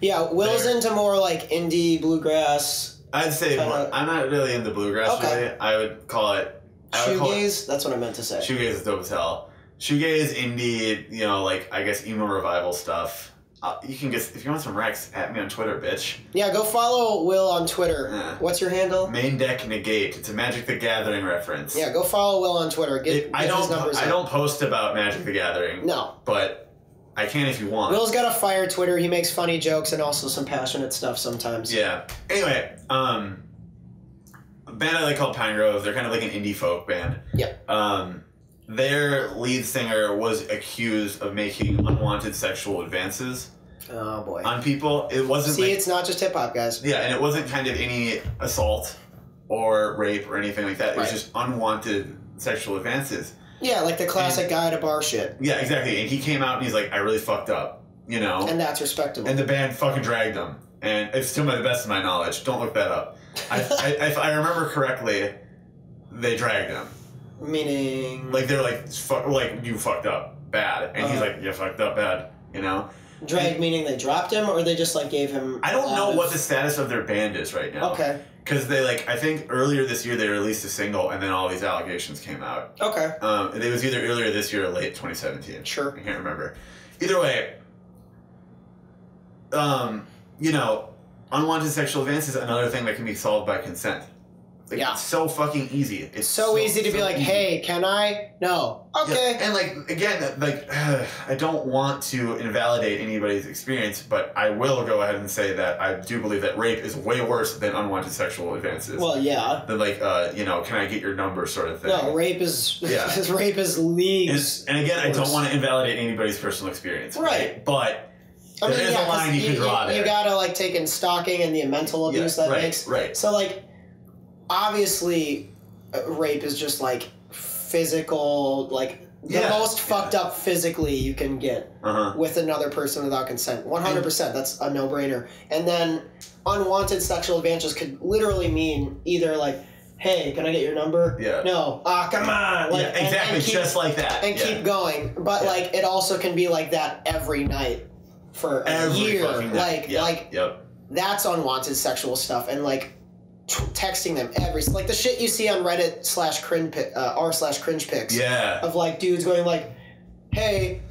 Yeah, Will's into more like indie bluegrass. I'd say more. I'm not really into bluegrass. Okay. Really. I would call it shoegaze. That's what I meant to say. Shoegaze is dope as hell. Shoegaze, indie, you know, like I guess emo revival stuff. You can get, if you want some Rex, at me on Twitter, bitch. Yeah, go follow Will on Twitter. What's your handle? Main Deck Negate. It's a Magic the Gathering reference. Yeah, go follow Will on Twitter. I don't post about Magic the Gathering. No. But I can if you want. Will's got a fire Twitter. He makes funny jokes and also some passionate stuff sometimes. Yeah. Anyway, a band I like called Pinegrove. They're kind of like an indie folk band. Yep. Their lead singer was accused of making unwanted sexual advances. Oh boy. On people. It wasn't. See, it's not just hip hop, guys. Yeah, and it wasn't kind of any assault or rape or anything like that. It was just unwanted sexual advances. Yeah, like the classic guy at a bar shit. Yeah, exactly. And he came out and he's like, I really fucked up, you know? And that's respectable. And the band fucking dragged him. And it's to the best of my knowledge. Don't look that up. If I remember correctly, they dragged him. Meaning? Like, they're like, you fucked up bad. And he's like, you fucked up bad, you know? Dragged meaning they dropped him, or they just, like, gave him... I don't know what the status of their band is right now. Okay. Because they, like, I think earlier this year they released a single, and then all these allegations came out. Okay. It was either earlier this year or late 2017. Sure. I can't remember. Either way, you know, unwanted sexual advance is another thing that can be solved by consent. Like, it's so fucking easy. It's so easy to be like, hey, can I? No. Okay. Yeah. And, like, again, like, I don't want to invalidate anybody's experience, but I will go ahead and say that I do believe that rape is way worse than unwanted sexual advances. Well, yeah. Than, like, you know, can I get your number sort of thing. No, rape is, rape is leagues. And again, I don't want to invalidate anybody's personal experience. Right. But there is a line you can draw there. You gotta, like, take in stalking and the mental abuse that makes. Right. So, like, obviously, rape is just, like, physical, like, the most fucked up physically you can get with another person without consent. 100%. That's a no-brainer. And then unwanted sexual advances could literally mean either, like, hey, can I get your number? Yeah. No. Ah, come on. Like, exactly. And keep, just like that. And keep going. But, like, it also can be like that every night for a year. Like, that's unwanted sexual stuff. And, like, texting them like the shit you see on Reddit r/cringe pics. Yeah. Of like dudes going like, hey,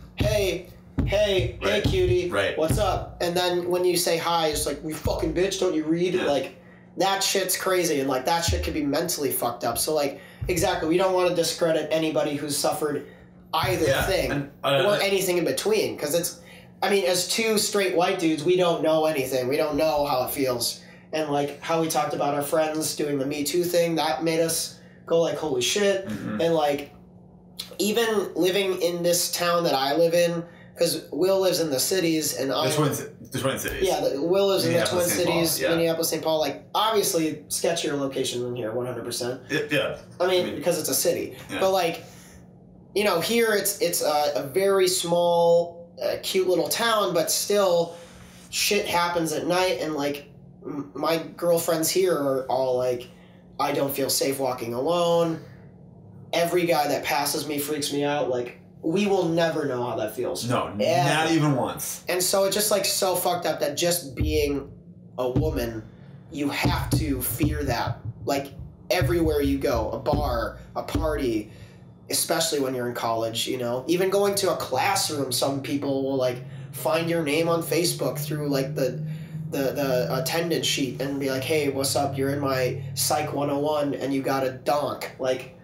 cutie. Right. What's up? And then when you say hi, it's like, you fucking bitch, don't you read? Like, that shit's crazy, and like that shit could be mentally fucked up. So like, exactly, we don't want to discredit anybody who's suffered either thing or anything in between, because it's, I mean, as two straight white dudes, we don't know anything. We don't know how it feels. And, like, how we talked about our friends doing the Me Too thing, that made us go, like, holy shit. And, like, even living in this town that I live in, because Will lives in the cities, and the Twin Cities. Yeah, Will lives in the Twin Cities, Minneapolis, St. Paul. Like, obviously, sketchier location than here, 100%. Yeah. I mean, because it's a city. Yeah. But, like, you know, here it's a very small, cute little town, but still, shit happens at night, and, like, my girlfriends here are all like, I don't feel safe walking alone. Every guy that passes me freaks me out. Like, we will never know how that feels. No, not even once. And so it's just like so fucked up that just being a woman, you have to fear that. Like, everywhere you go, a bar, a party, especially when you're in college, you know? Even going to a classroom, some people will, like, find your name on Facebook through, like, the attendance sheet and be like, hey, what's up? You're in my Psych 101 and you got a donk. Like,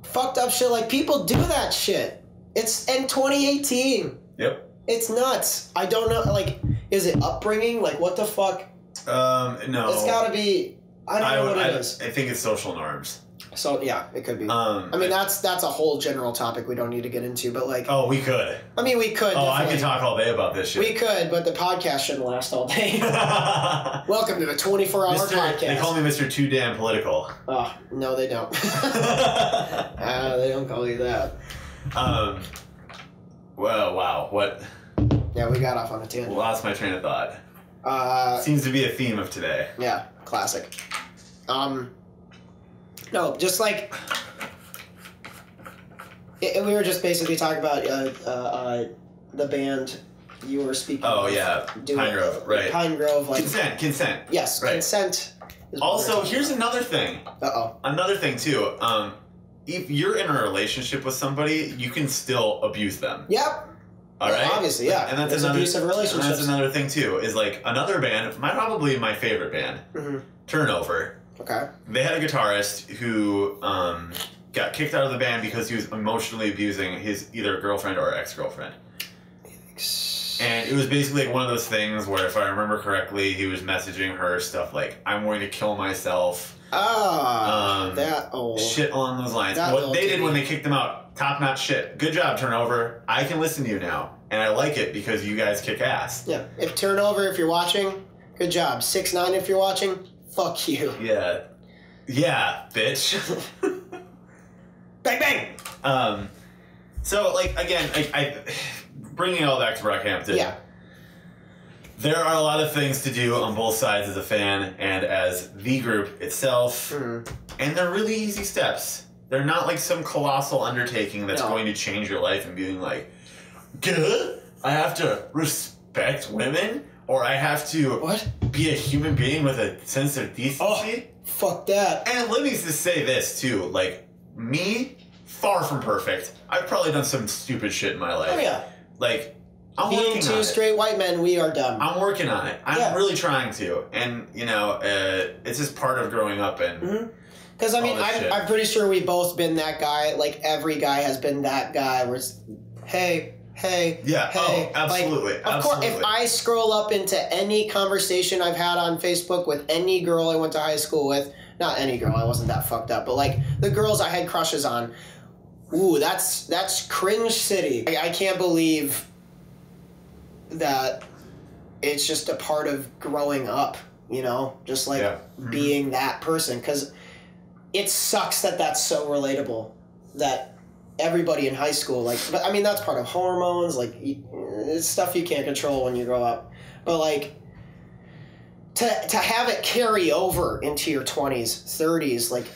fucked up shit. Like, people do that shit. It's in 2018. Yep. It's nuts. I don't know. Like, is it upbringing? Like, what the fuck? No. It's gotta be. I don't know what it is. I think it's social norms. So, yeah, it could be. I mean, that's a whole general topic we don't need to get into, but, like... Oh, we could. I mean, we could. Oh, definitely. I could talk all day about this shit. We could, but the podcast shouldn't last all day. Welcome to the 24-hour podcast. They call me Mr. Too Damn Political. Oh, no, they don't. They don't call you that. Well, wow, what... Yeah, we got off on a tangent. Lost my train of thought. Seems to be a theme of today. Yeah, classic. No, just like we were just basically talking about the band you were speaking. Oh yeah, Pinegrove, right? Pinegrove, like consent. Yes, right. Consent. Also, here's another thing. Another thing too. If you're in a relationship with somebody, you can still abuse them. Yep. All right. Obviously, yeah. And that's another abusive relationships. And that's another thing too. Is like another band, probably my favorite band, Turnover. Okay. They had a guitarist who got kicked out of the band because he was emotionally abusing his either girlfriend or ex-girlfriend. And it was basically like one of those things where, if I remember correctly, he was messaging her stuff like, "I'm going to kill myself." That old shit along those lines. What they did when they kicked him out, top-notch shit. Good job, Turnover. I can listen to you now, and I like it because you guys kick ass. Yeah. If Turnover, if you're watching, good job. 6ix9ine, if you're watching, fuck you. Yeah. Yeah, bitch. Bang bang. So like again, I bringing it all back to Brockhampton. Yeah. There are a lot of things to do on both sides as a fan and as the group itself, and they're really easy steps. They're not like some colossal undertaking that's going to change your life and being like, "Good, I have to respect women, or I have to be a human being with a sense of decency." Oh, fuck that. And let me just say this too, like me, far from perfect. I've probably done some stupid shit in my life. Oh yeah. Like, I'm being working on it. 2 straight white men, we are dumb. I'm working on it. I'm really trying to, and you know, it's just part of growing up and. Because I mean, I'm pretty sure we've both been that guy. Like every guy has been that guy. Where it's, hey, yeah, hey, absolutely, like, of course, if I scroll up into any conversation I've had on Facebook with any girl I went to high school with, not any girl, I wasn't that fucked up, but like the girls I had crushes on. Ooh, that's cringe city. I can't believe that it's just a part of growing up, you know, just like being that person. Because it sucks that that's so relatable, that everybody in high school, like, but I mean, that's part of hormones, like, it's stuff you can't control when you grow up. But like, to have it carry over into your 20s, 30s, like,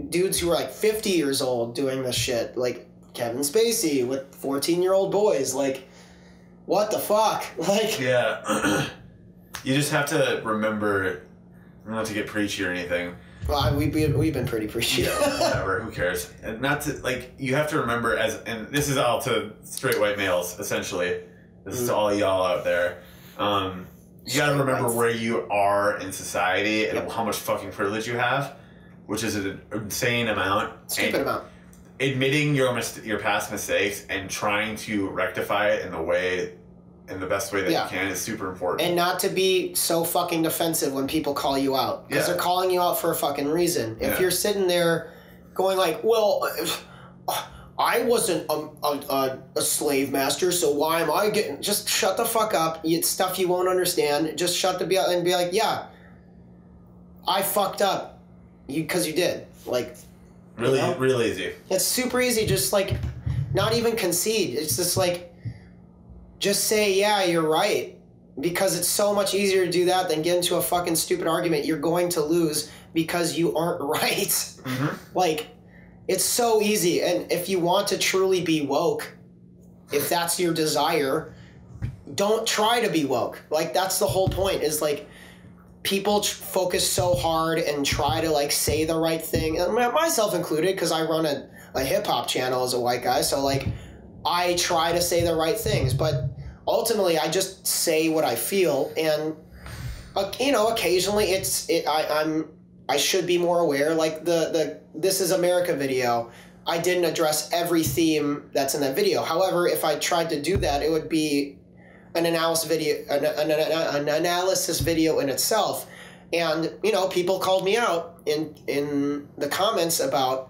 dudes who are like 50 years old doing this shit, like Kevin Spacey with 14-year-old boys, like, what the fuck? Like, yeah. You just have to remember, not to get preachy or anything. Well, we've been pretty preachy. Yeah, whatever, who cares? And not to, like, you have to remember, and this is all to straight white males, essentially. This is to all y'all out there. You gotta remember where you are in society and how much fucking privilege you have, which is an insane amount. Stupid amount. Admitting your past mistakes and trying to rectify it in the best way that you can is super important. And not to be so fucking defensive when people call you out. Because they're calling you out for a fucking reason. If you're sitting there going like, well, I wasn't a slave master, so why am I getting... Just shut the fuck up. It's stuff you won't understand. Just shut the... and be like, yeah, I fucked up. Because you did. Like... Really, you know? Really easy. It's super easy. Just like, not even concede. It's just like, just say, yeah, you're right. Because it's so much easier to do that than get into a fucking stupid argument you're going to lose because you aren't right. Like, it's so easy. And if you want to truly be woke, if that's your desire, don't try to be woke. Like, that's the whole point, is like, people focus so hard and try to like say the right thing, and myself included, because I run a hip-hop channel as a white guy, so like I try to say the right things, but ultimately I just say what I feel. And you know, occasionally I should be more aware. Like the This Is America video, I didn't address every theme that's in that video. However, if I tried to do that, it would be an analysis video in itself. And you know, people called me out in the comments about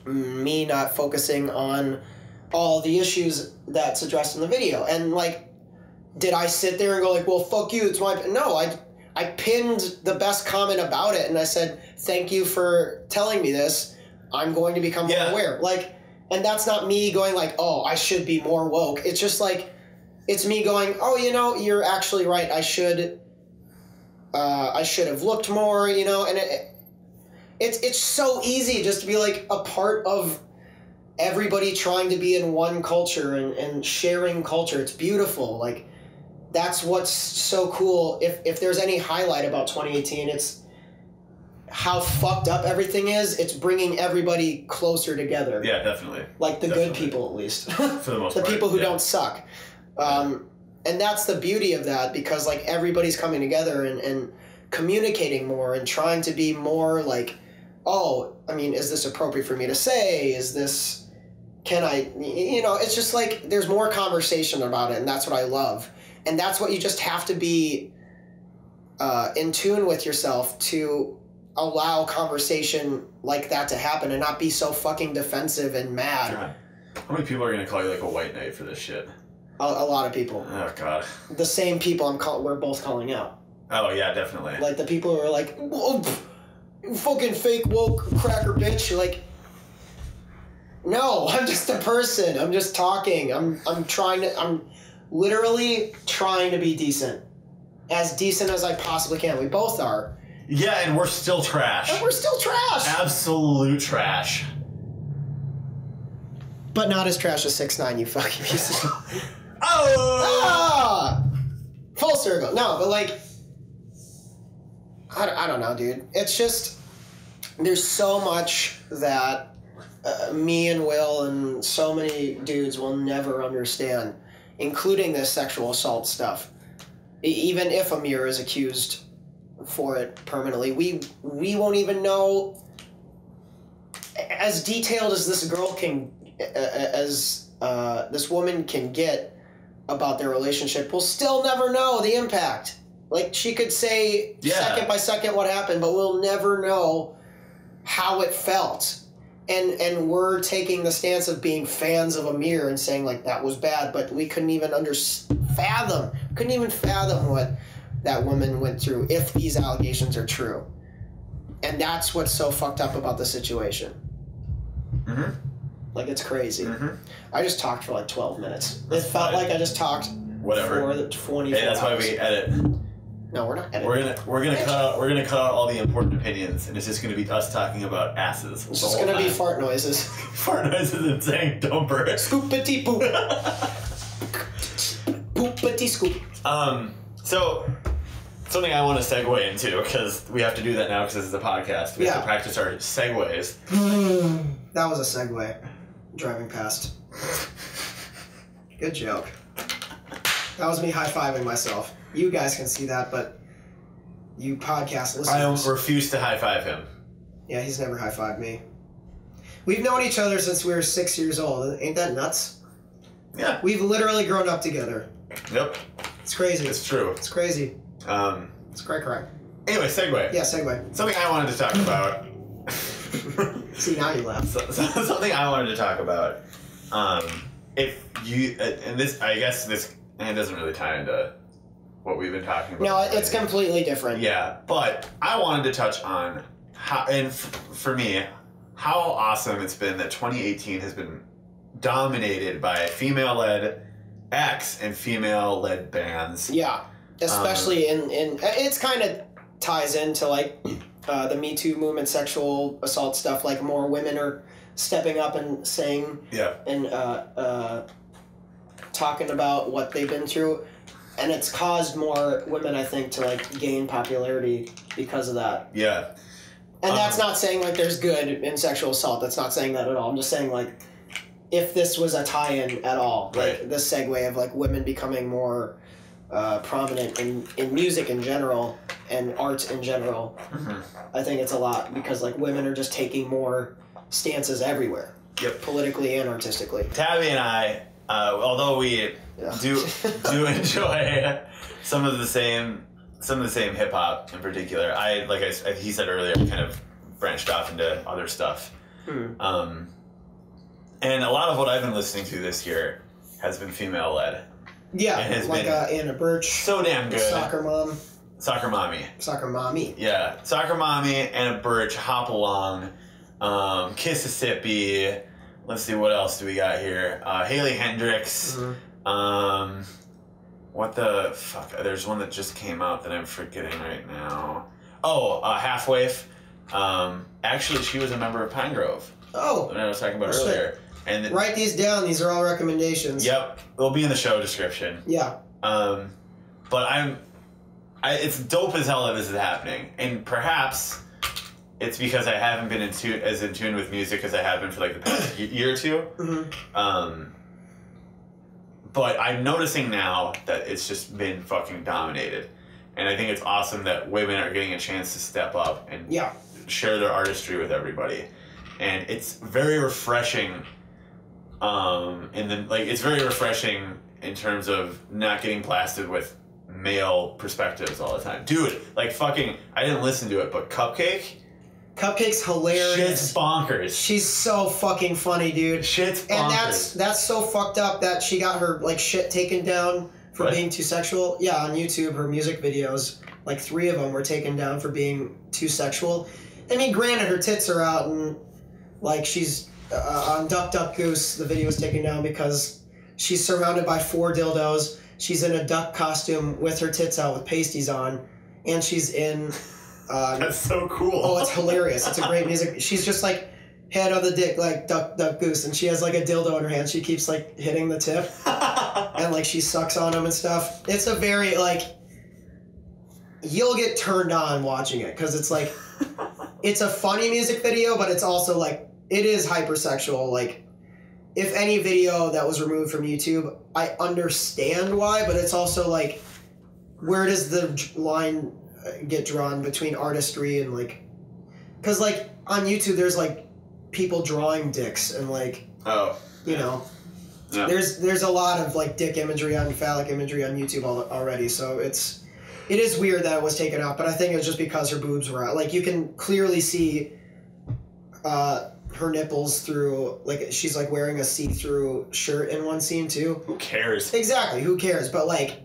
me not focusing on all the issues that's addressed in the video. And like, did I sit there and go like, well, fuck you, it's my... No, I pinned the best comment about it, and I said, thank you for telling me this, I'm going to become more aware. Like, and that's not me going like, oh, I should be more woke. It's just like, it's me going, oh, you know, you're actually right. I should have looked more, you know. And it's so easy just to be like a part of everybody trying to be in one culture and sharing culture. It's beautiful. Like, that's what's so cool. If there's any highlight about 2018, it's how fucked up everything is. It's bringing everybody closer together. Yeah, definitely. Like the good people, at least. For the most part. The people who don't suck. Yeah. And that's the beauty of that, because like everybody's coming together and communicating more and trying to be more like, oh, I mean, is this appropriate for me to say? Is this, can I, you know, it's just like there's more conversation about it, and that's what I love. And that's what you just have to be in tune with yourself to allow conversation like that to happen and not be so fucking defensive and mad. God. How many people are going to call you like a white knight for this shit? A lot of people. Oh, God. The same people we're both calling out. Oh, yeah, definitely. Like the people who are like, oh, you fucking fake woke cracker bitch. You're like, no, I'm just a person. I'm just talking. I'm literally trying to be decent. As decent as I possibly can. We both are. Yeah, and we're still trash. And we're still trash. Absolute trash. But not as trash as 6ix9ine, you fucking piece of shit. Oh! Ah! Full circle. No, but like, I don't know, dude. It's just, there's so much that me and Will and so many dudes will never understand, including this sexual assault stuff. Even if Ameer is accused for it permanently, we won't even know, as detailed as this girl can, this woman can get about their relationship, we'll still never know the impact. Like, she could say second by second what happened, but we'll never know how it felt. And we're taking the stance of being fans of Ameer and saying, like, that was bad, but we couldn't even fathom what that woman went through if these allegations are true. And that's what's so fucked up about the situation. Mm-hmm. Like, it's crazy. Mm-hmm. I just talked for like 12 minutes. It felt like I just talked whatever. For 20 Hey, that's hours. why we edit. No, we're not editing. We're gonna cut out all the important opinions, and it's just gonna be us talking about asses. It's just gonna be fart noises. Fart noises and saying dumper. Scoopity poop. Poopity scoop. So something I want to segue into, because we have to do that now because this is a podcast. We have to practice our segues. That was a segue. Driving past. Good joke. That was me high-fiving myself. You guys can see that, but you podcast listeners... I refuse to high-five him. Yeah, he's never high-fived me. We've known each other since we were 6 years old. Ain't that nuts? Yeah. We've literally grown up together. Yep. It's crazy. It's true. It's crazy. It's correct. Anyway, segue. Yeah, segue. Something I wanted to talk about... See, now you laugh. Something I wanted to talk about. If you... and this... I guess this... And it doesn't really tie into what we've been talking about. No, it's completely different. Yeah, but I wanted to touch on how, and for me, how awesome it's been that 2018 has been dominated by female-led acts and female-led bands. Yeah, especially in it's kind of ties into like the Me Too movement, sexual assault stuff. Like more women are stepping up and saying and talking about what they've been through, and it's caused more women, I think, to like gain popularity because of that. Yeah. And that's not saying like there's good in sexual assault. That's not saying that at all. I'm just saying like if this was a tie-in at all, like this segue of like women becoming more prominent in music in general and art in general, I think it's a lot because like women are just taking more stances everywhere. Yep. Politically and artistically. Tabby and I, although we do enjoy some of the same hip hop in particular, he said earlier, kind of branched off into other stuff. And a lot of what I've been listening to this year has been female led. Yeah, like Anna Burch. So damn good. Soccer Mom. Soccer Mommy. Soccer Mommy. Yeah, Soccer Mommy, Anna Burch, Hop Along, Kississippi. Let's see, what else do we got here? Heynderickx. What the fuck? There's one that just came out that I'm forgetting right now. Oh, Waif. Actually, she was a member of Pinegrove. Oh. That I was talking about earlier. And write these down. These are all recommendations. Yep, they'll be in the show description. Yeah. But it's dope as hell that this is happening, and perhaps it's because I haven't been as in tune with music as I have been for like the past year or two. Mm-hmm. But I'm noticing now that it's just been fucking dominated, and I think it's awesome that women are getting a chance to step up and share their artistry with everybody, and it's very refreshing. It's very refreshing in terms of not getting blasted with male perspectives all the time. Dude, like fucking, I didn't listen to it, but Cupcake's hilarious. Shit's bonkers. She's so fucking funny, dude. Shit's bonkers. And that's so fucked up that she got her like shit taken down for being too sexual. Yeah, on YouTube, her music videos, like 3 of them were taken down for being too sexual. I mean, granted, her tits are out, and like she's on Duck Duck Goose, the video was taken down because she's surrounded by 4 dildos. She's in a duck costume with her tits out with pasties on, and she's in... That's so cool. Oh, it's hilarious. It's a great music. She's just like head on the dick, like Duck Duck Goose, and she has like a dildo in her hand. She keeps like hitting the tip, and like she sucks on them and stuff. It's a very like... You'll get turned on watching it, because it's like... It's a funny music video, but it's also like... It is hypersexual, like... If any video that was removed from YouTube, I understand why, but it's also like, where does the line get drawn between artistry and like, because like on YouTube there's like people drawing dicks and like, you know, there's a lot of like dick imagery and phallic imagery on YouTube already, so it is weird that it was taken out, but I think it was just because her boobs were out. Like you can clearly see her nipples through, like she's like wearing a see-through shirt in one scene too. Who cares? Exactly, who cares? But like,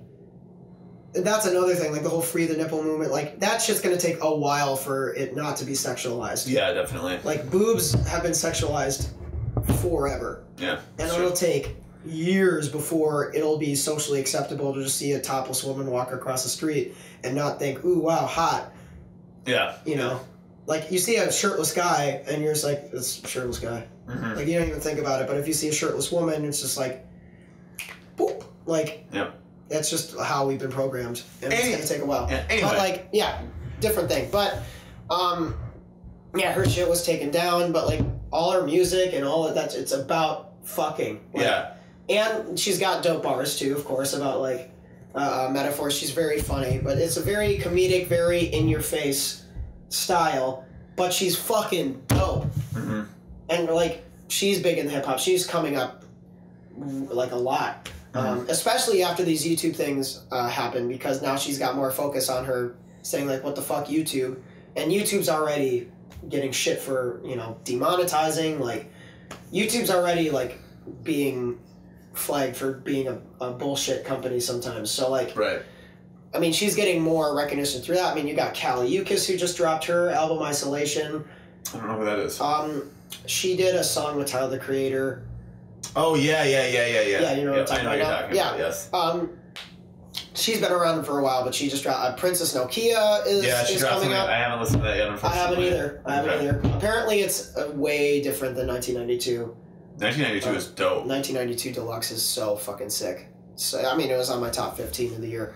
that's another thing, like the whole free the nipple movement, like that shit's gonna take a while for it not to be sexualized. Yeah, definitely. Like boobs have been sexualized forever. Yeah. And it'll take years before it'll be socially acceptable to just see a topless woman walk across the street and not think, ooh, wow, hot. Yeah. You know? Like, you see a shirtless guy, and you're just like, it's a shirtless guy. Mm-hmm. Like, you don't even think about it. But if you see a shirtless woman, it's just like, boop. Like, that's just how we've been programmed. And it's going to take a while. Yeah, anyway. But, like, different thing. But, her shit was taken down, but, like, all her music and all of that, it's about fucking. Like, and she's got dope bars, too, of course, about, like, metaphors. She's very funny. But it's a very comedic, very in-your-face style, but she's fucking dope. Mm-hmm. And like she's big in hip hop. She's coming up like a lot, especially after these YouTube things happen, because now she's got more focus on her saying like, what the fuck, YouTube? And YouTube's already getting shit for, you know, demonetizing. Like YouTube's already like being flagged for being a bullshit company sometimes. So like, I mean, she's getting more recognition through that. I mean, you got Uchis, who just dropped her album Isolation. I don't know who that is. She did a song with Tyler, the Creator. Oh, yeah. Yeah, you know what I'm talking about. I know you're talking about, yes. She's been around for a while, but she just dropped... Princess Nokia is coming up. I haven't listened to that yet, unfortunately. I haven't either. Apparently, it's way different than 1992. 1992 is dope. 1992 Deluxe is so fucking sick. So, I mean, it was on my top 15 of the year.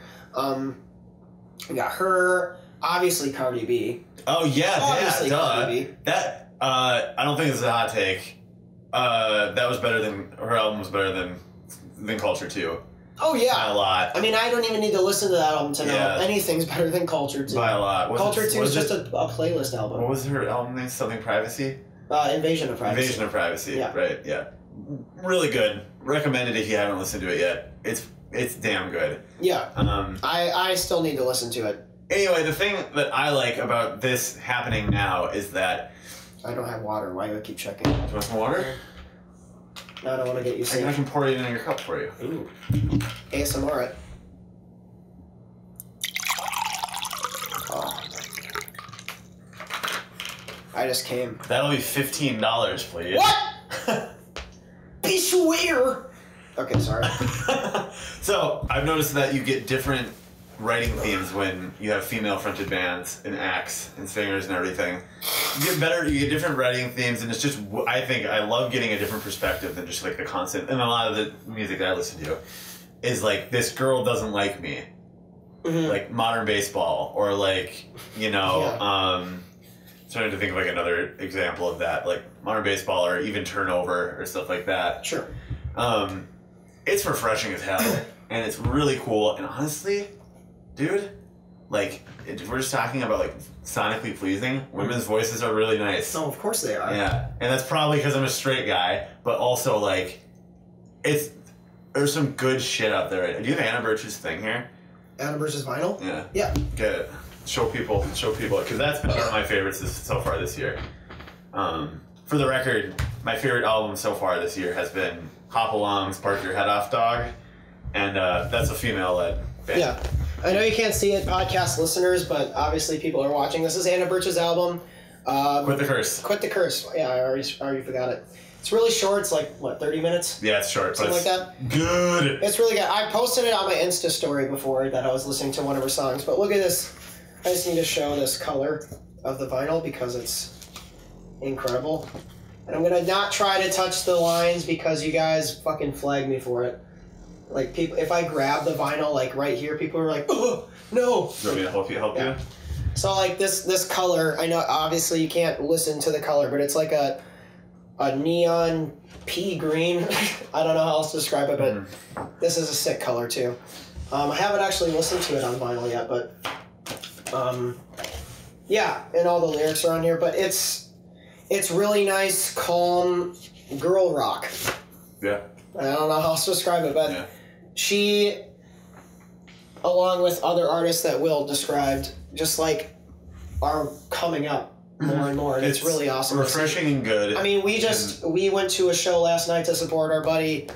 We got her, obviously Cardi B. Oh yeah, obviously Cardi B. That I don't think this is a hot take. That was better than her album was better than Culture 2. Oh yeah, by a lot. I mean, I don't even need to listen to that album to know anything's better than Culture 2. By a lot. Culture 2 is just a playlist album. What was her album name? Something Privacy? Invasion of Privacy. Invasion of Privacy. Yeah. Right. Yeah. Really good. Recommended if you haven't listened to it yet. It's damn good. Yeah. I still need to listen to it. Anyway, the thing that I like about this happening now is that... I don't have water. Why do I keep checking? Do you want some water? No, I don't want to get you sick. I can pour it in your cup for you. Ooh. ASMR it. Oh. I just came. That'll be $15, please. What? Be swear. Okay, sorry. So, I've noticed that you get different writing themes when you have female-fronted bands and acts and singers and everything. You get better, you get different writing themes, and it's just, I think, I love getting a different perspective than just like the constant, and a lot of the music that I listen to is like, this girl doesn't like me. Like Modern Baseball, or like, you know, starting to think of like another example of that, like Modern Baseball, or even Turnover or stuff like that. Sure. It's refreshing as hell, and it's really cool, and honestly, dude, like, if we're just talking about like sonically pleasing, women's voices are really nice. Oh, of course they are. Yeah, and that's probably because I'm a straight guy, but also like, there's some good shit out there. Do you have Anna Burch's thing here? Anna Burch's vinyl? Yeah. Yeah. Get it. Show people, because that's been one of my favorites so far this year. For the record, my favorite album so far this year has been Hop Along's Bark Your Head Off Dog, and that's a female-led band. Yeah. I know you can't see it, podcast listeners, but obviously people are watching. This is Anna Burch's album. Quit the Curse. Quit the Curse. Yeah, I already forgot it. It's really short. It's like, what, 30 minutes? Yeah, it's short. Something like that? Good. It's really good. I posted it on my Insta story before that I was listening to one of her songs, but look at this. I just need to show this color of the vinyl because it's incredible. And I'm going to not try to touch the lines because you guys fucking flag me for it. Like, people, if I grab the vinyl, like, right here, people are like, oh, no. Do you want me to help you? So, like, this color, I know, obviously, you can't listen to the color, but it's like a neon pea green. I don't know how else to describe it, but this is a sick color, too. I haven't actually listened to it on vinyl yet, but, yeah, and all the lyrics are on here, but it's really nice, calm girl rock. Yeah. I don't know how else to describe it, but she, along with other artists that Will described, just like are coming up more and more, and it's really awesome. Refreshing and good. I mean, we went to a show last night to support our buddy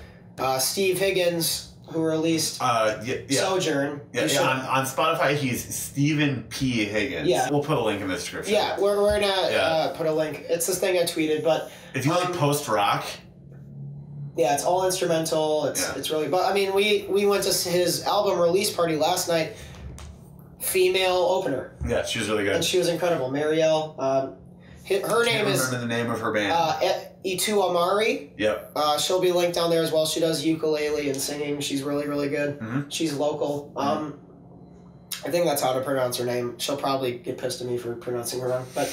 Steve Higgins, who released Sojourn. Yeah, on Spotify, he's Stephen P. Higgins. Yeah. We'll put a link in the description. Yeah, we're gonna put a link. It's this thing I tweeted, but if you like post rock. Yeah, it's all instrumental. It's really, but I mean, we went to his album release party last night. Female opener. Yeah, she was really good, and she was incredible. Marielle. Her name is. Remember the name of her band. Etumu Elmari. Yep. She'll be linked down there as well. She does ukulele and singing. She's really, really good. She's local. I think that's how to pronounce her name. She'll probably get pissed at me for pronouncing her wrong, but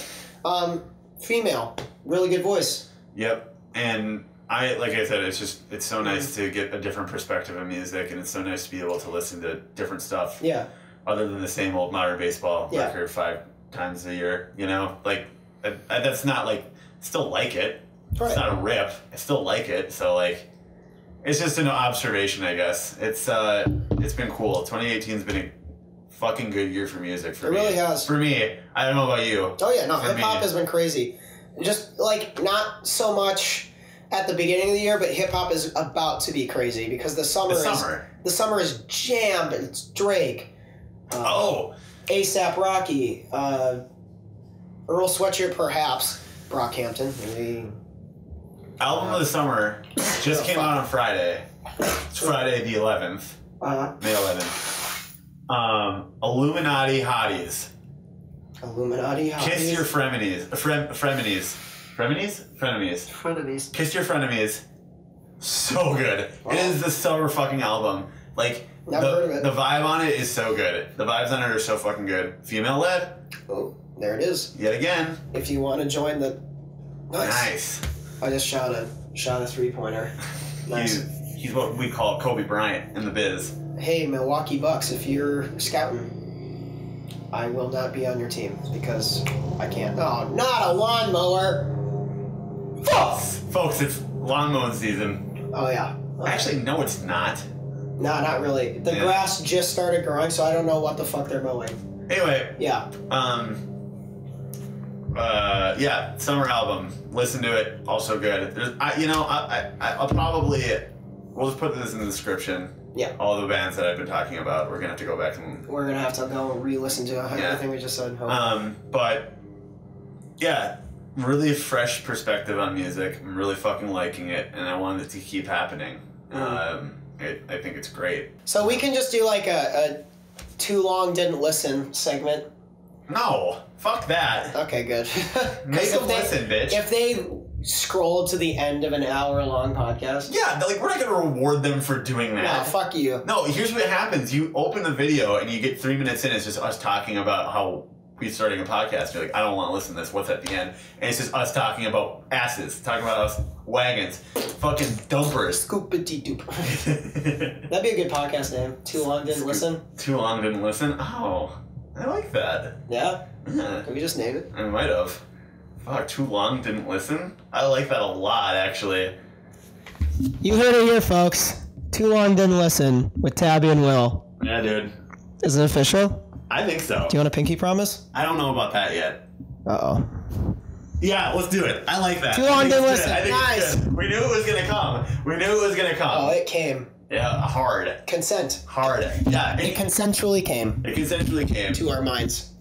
female, really good voice. Yep, and. Like I said, it's so nice to get a different perspective of music, and it's so nice to be able to listen to different stuff. Yeah. Other than the same old Modern Baseball record 5 times a year, you know? Like, that's not like, still like it. Right. It's not a rip. I still like it, so like, it's just an observation, I guess. It's been cool. 2018's been a fucking good year for music for me. It really has. For me. I don't know about you. Oh yeah, no, hip-hop has been crazy. Just, like, not so much at the beginning of the year, but hip-hop is about to be crazy because the summer is jammed. It's Drake. A$AP Rocky. Earl Sweatshirt, perhaps. Brockhampton. Maybe. Album of the summer just came out on Friday. It's Friday the 11th. May 11th. Illuminati Hotties. Illuminati Hotties. Kiss Your Frenemies. Frenemies. Kiss Your Frenemies. So good. Wow. It is the summer fucking album. Like, never heard of it. The vibe on it is so good. The vibes on it are so fucking good. Female led. Oh, there it is. Yet again. If you want to join the... Nice. I just shot a 3-pointer. Nice. He's what we call Kobe Bryant in the biz. Hey, Milwaukee Bucks, if you're scouting, I will not be on your team because I can't. Oh, not a lawnmower! Folks, it's lawn mowing season. Oh, yeah. Actually, no, it's not. No, not really. The grass just started growing, so I don't know what the fuck they're mowing. Anyway. Yeah. Summer album. Listen to it. Also good. I'll probably... We'll just put this in the description. Yeah. All the bands that I've been talking about, we're going to have to go back and... We're going to have to go and re-listen to everything we just said. But, yeah, really fresh perspective on music. I'm really fucking liking it, and I want it to keep happening. I think it's great. So we can just do like a too long didn't listen segment? No. Fuck that. Okay, good. Make them listen, bitch. If they scroll to the end of an hour-long podcast... Yeah, like, we're not going to reward them for doing that. No, fuck you. No, here's what happens. You open the video and you get 3 minutes in, it's just us talking about how we're starting a podcast. You're like, I don't want to listen to this. What's at the end? And it's just us talking about asses, talking about us wagons, fucking dumpers. Scoopity-doop. That'd be a good podcast name. Too long didn't listen. Too long didn't listen? Oh, I like that. Yeah? Yeah. Can we just name it? I might have. Fuck, too long didn't listen? I like that a lot, actually. You heard it here, folks. Too long didn't listen with Tabby and Will. Yeah, dude. Is it official? I think so. Do you want a pinky promise? I don't know about that yet. Uh-oh. Yeah, let's do it. I like that. Too long didn't listen. Nice. We knew it was going to come. Oh, it came. Yeah, hard. Consent. Hard. Yeah. It consensually came. It consensually came. To our minds.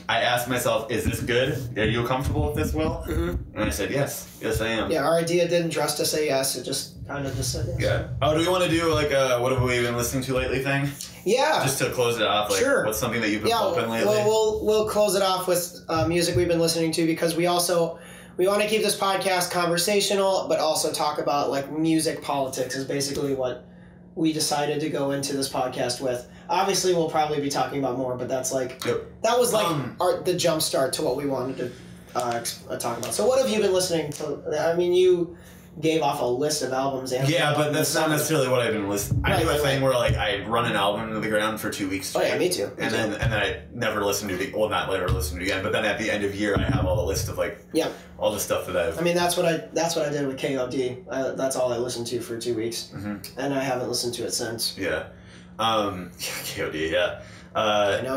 I asked myself, is this good? Are you comfortable with this, Will? Mm-hmm. And I said, yes. Yes, I am. Yeah, our idea didn't dress to say yes. It just kind of just said yes. Yeah. Oh, do we want to do, like, a what have we been listening to lately thing? Yeah. Just to close it off, like, sure. What's something that you've been bumping lately? Well, we'll close it off with music we've been listening to, because we want to keep this podcast conversational, but also talk about, like, music politics is basically what we decided to go into this podcast with. Obviously, we'll probably be talking about more, but that's like that was like the jump start to what we wanted to talk about. So, what have you been listening to? I mean, you gave off a list of albums. And yeah, but that's not necessarily what I've been listening. I do a thing where like I run an album to the ground for 2 weeks straight. Oh yeah, me too. And then I never listen to it. Well, not later listen to it again. But then at the end of year, I have all the list of like all the stuff that I've. I mean, that's what I did with KOD. That's all I listened to for 2 weeks, and I haven't listened to it since. Yeah. KOD. Yeah. I know.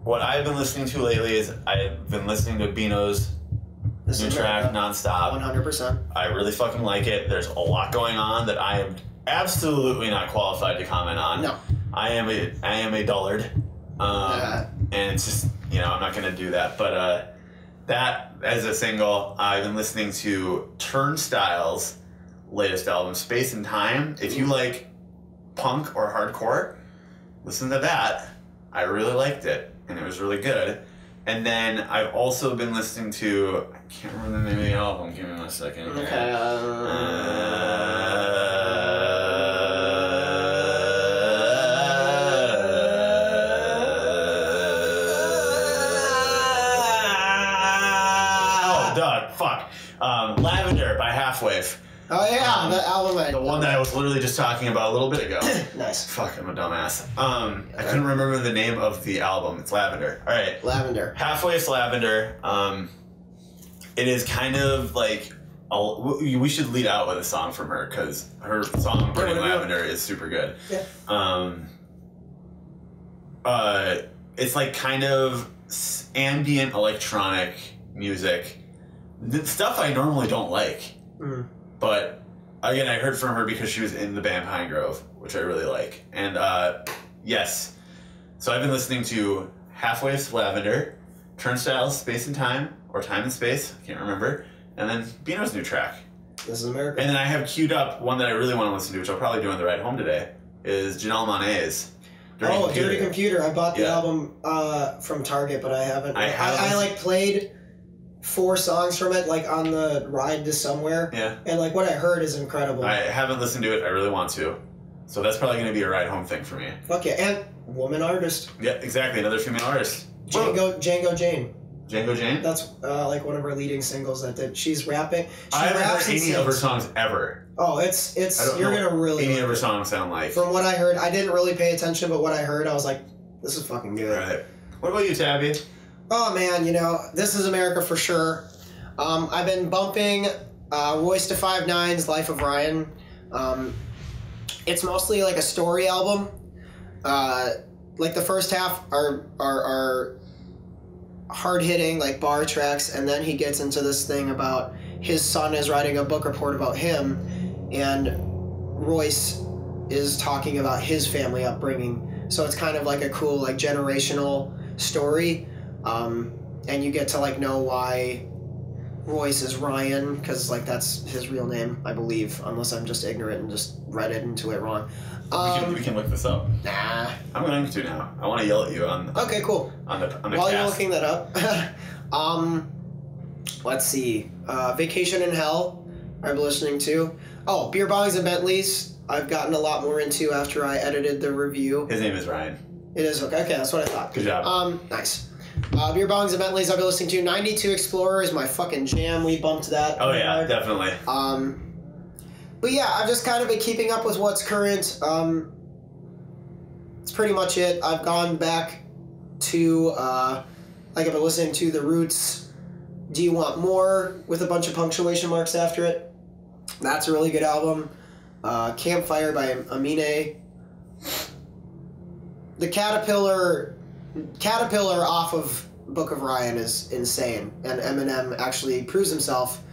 What I've been listening to lately is I've been listening to Bino's new track nonstop. 100%. I really fucking like it. There's a lot going on that I am absolutely not qualified to comment on. No. I am a dullard. And it's just, I'm not going to do that. But that, as a single, I've been listening to Turnstile's latest album, Space and Time. If you like punk or hardcore, listen to that. I really liked it, and it was really good. And then I've also been listening to, I can't remember the name of the album, give me 1 second. Okay. Lavender by Waif. Oh yeah, the album. The one that I was literally just talking about a little bit ago. Nice. Fuck, I'm a dumbass. I couldn't remember the name of the album. It's Lavender. All right. Lavender. Waif's Lavender. It is kind of like we should lead out with a song from her because her song "Burning Lavender" is super good. Yeah. It's like kind of ambient electronic music. The stuff I normally don't like. But again, I heard from her because she was in the band Pinegrove, which I really like. And yes, so I've been listening to Waif's Lavender, Turnstile's Space and Time, or Time and Space, I can't remember, and then Bino's new track. This is America. And then I have queued up one that I really want to listen to, which I'll probably do on the ride home today, is Janelle Monáe's Dirty Computer. I bought the album from Target, but I haven't. I like played 4 songs from it, like on the ride to somewhere. Yeah. And like what I heard is incredible. I haven't listened to it. I really want to. So that's probably going to be a ride home thing for me. Fuck yeah. And woman artist. Yeah, exactly. Another female artist. Django Jane. Django Jane? That's like one of her leading singles that did. She's rapping. I haven't heard any of her songs ever. Oh, it's you're going to really any of her songs sound like. From what I heard, I didn't really pay attention, but what I heard, I was like, this is fucking good. Right. What about you, Tabby? Oh man, This Is America for sure. I've been bumping Royce to 5'9's Life of Ryan. It's mostly like a story album. Like the first half are hard hitting, like bar tracks, and then he gets into this thing about his son is writing a book report about him, and Royce is talking about his family upbringing. So it's kind of like a cool, like generational story. And you get to like know why Royce is Ryan, because, like, that's his real name, I believe, unless I'm just ignorant and just read it into it wrong. We can look this up. Nah. I'm going to now. I want to yell at you on. Okay, cool. On the While cast. you're looking that up, let's see. Vacation in Hell, I've been listening to. Oh, Beer Bongs and Bentleys, I've gotten a lot more into after I edited the review. His name is Ryan. It is okay. Okay, that's what I thought. Good job. Nice. Beer Bongs and Bentleys I've been listening to. 92 Explorer is my fucking jam. We bumped that. Oh yeah, definitely. But yeah, I've just kind of been keeping up with what's current. It's pretty much it. I've gone back to, like I've been listening to The Roots, Do You Want More, with a bunch of punctuation marks after it. That's a really good album. Campfire by Aminé. The Caterpillar off of Book of Ryan is insane, and Eminem actually proves himself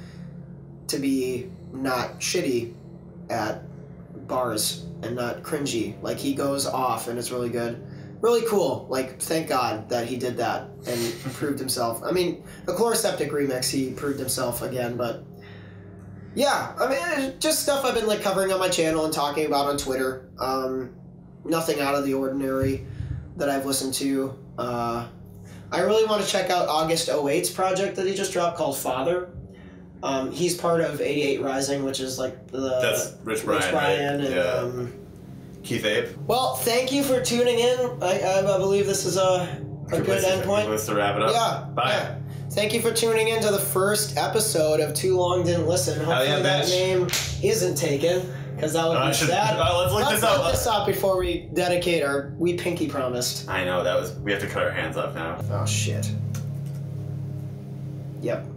to be not shitty at bars and not cringy. Like, he goes off and it's really good. Really cool. Like, thank God that he did that and proved himself. I mean, the Chloroseptic remix, he proved himself again, but yeah, I mean, just stuff I've been, like, covering on my channel and talking about on Twitter. Nothing out of the ordinary that I've listened to. I really want to check out August 08's project that he just dropped called Father. He's part of 88 Rising, which is like That's Rich Brian, right? and yeah. Keith Ape. Well, thank you for tuning in. I believe this is a good end point. Let's to wrap it up. Yeah. Bye. Yeah. Thank you for tuning in to the first episode of Too Long Didn't Listen. Hopefully that name isn't taken, because that would be sad. Let's look this up before we dedicate our We Pinky Promised. I know, we have to cut our hands off now. Oh, shit. Yep.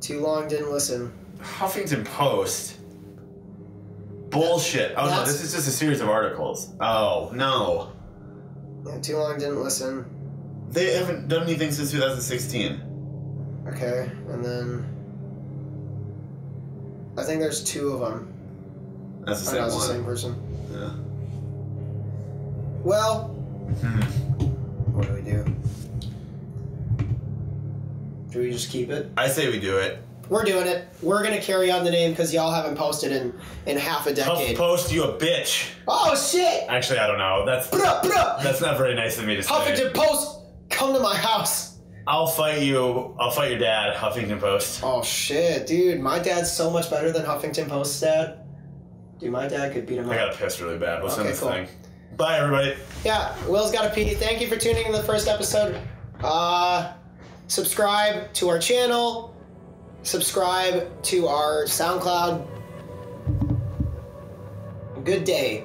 Too Long Didn't Listen. Huffington Post. Bullshit. Oh, no, this is just a series of articles. Oh, no. Yeah, Too Long Didn't Listen. They haven't done anything since 2016. Okay, and then I think there's two of them. That's the same one. That's the same person. Yeah. Well, what do we do? Do we just keep it? I say we do it. We're doing it. We're gonna carry on the name because y'all haven't posted in half a decade. Post, you a bitch. Oh shit! Actually, I don't know. That's not very nice of me to say. Huffington Post, come to my house. I'll fight you. I'll fight your dad, Huffington Post. Oh shit, dude! My dad's so much better than Huffington Post's dad. Dude, my dad could beat him up. I got pissed really bad. Let's end this thing. Cool. Bye, everybody. Yeah, Will's got to pee. Thank you for tuning in to the first episode. Subscribe to our channel. Subscribe to our SoundCloud. Good day.